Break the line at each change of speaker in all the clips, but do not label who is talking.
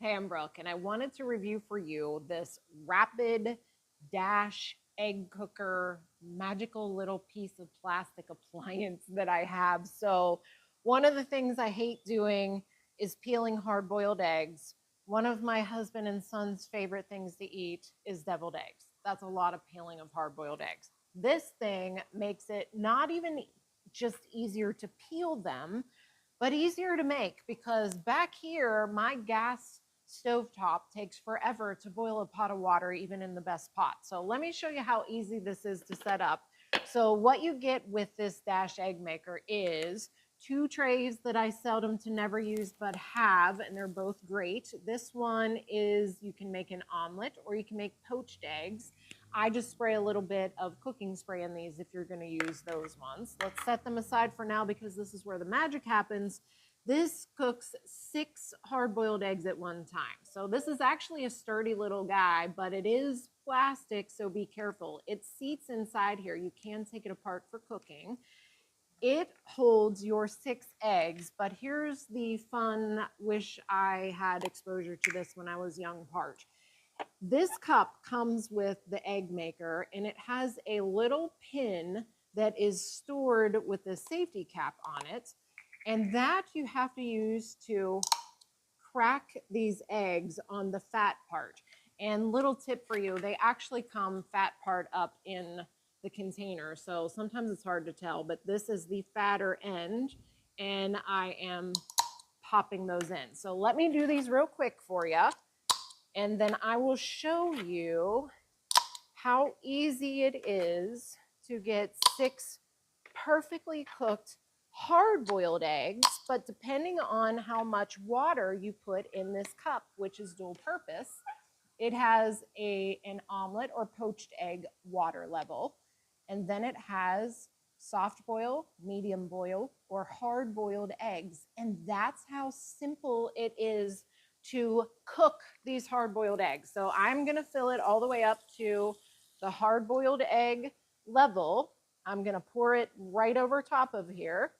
Pembroke, and I wanted to review for you this Rapid Dash egg cooker, magical little piece of plastic appliance that I have. So, one of the things I hate doing is peeling hard boiled eggs. One of my husband and son's favorite things to eat is deviled eggs. That's a lot of peeling of hard boiled eggs. This thing makes it not even just easier to peel them, but easier to make because back here, my gas stovetop takes forever to boil a pot of water, even in the best pot. So let me show you how easy this is to set up. So what you get with this Dash egg maker is two trays that I seldom to never use but have, and they're both great. This one is you can make an omelet or you can make poached eggs. I just spray a little bit of cooking spray in these if you're going to use those ones. Let's set them aside for now because this is where the magic happens. This cooks 6 hard-boiled eggs at one time. So this is actually a sturdy little guy, but it is plastic, so be careful. It seats inside here. You can take it apart for cooking. It holds your 6 eggs, but here's the fun, wish I had exposure to this when I was young part. This cup comes with the egg maker, and it has a little pin that is stored with a safety cap on it. And that you have to use to crack these eggs on the fat part. And little tip for you, they actually come fat part up in the container. So sometimes it's hard to tell, but this is the fatter end, and I am popping those in. So let me do these real quick for you, and then I will show you how easy it is to get 6 perfectly cooked hard-boiled eggs, but depending on how much water you put in this cup, which is dual purpose, it has an omelet or poached egg water level, and then it has soft boil, medium boil, or hard-boiled eggs, and that's how simple it is to cook these hard-boiled eggs. So I'm gonna fill it all the way up to the hard-boiled egg level. I'm gonna pour it right over top of here,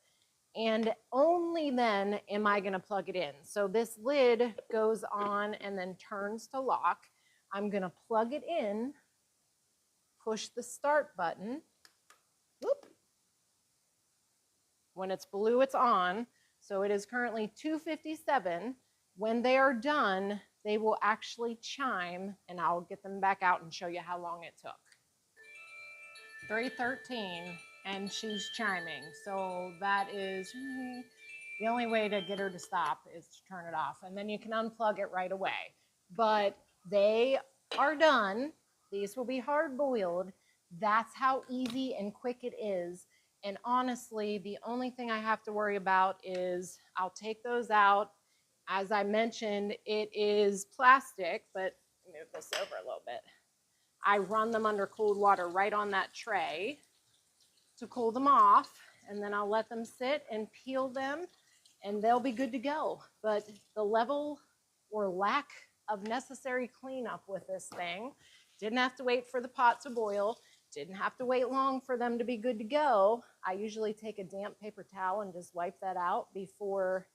and only then am I gonna plug it in. So this lid goes on and then turns to lock. I'm gonna plug it in, push the start button. Whoop. When it's blue, it's on. So it is currently 2:57. When they are done, they will actually chime, and I'll get them back out and show you how long it took. 3:13, and she's chiming. So that is the only way to get her to stop is to turn it off, and then you can unplug it right away. But they are done. These will be hard boiled. That's how easy and quick it is. And honestly, the only thing I have to worry about is I'll take those out. As I mentioned, it is plastic, but move this over a little bit. I run them under cold water right on that tray to cool them off, and then I'll let them sit and peel them, and they'll be good to go. But the level or lack of necessary cleanup with this thing, didn't have to wait for the pot to boil, didn't have to wait long for them to be good to go. I usually take a damp paper towel and just wipe that out before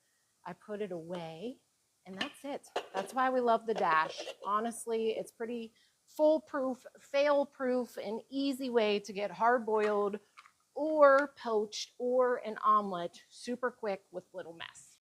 I put it away, and that's it. That's why we love the Dash. Honestly, it's pretty foolproof, fail-proof, an easy way to get hard-boiled or poached or an omelet super quick with little mess.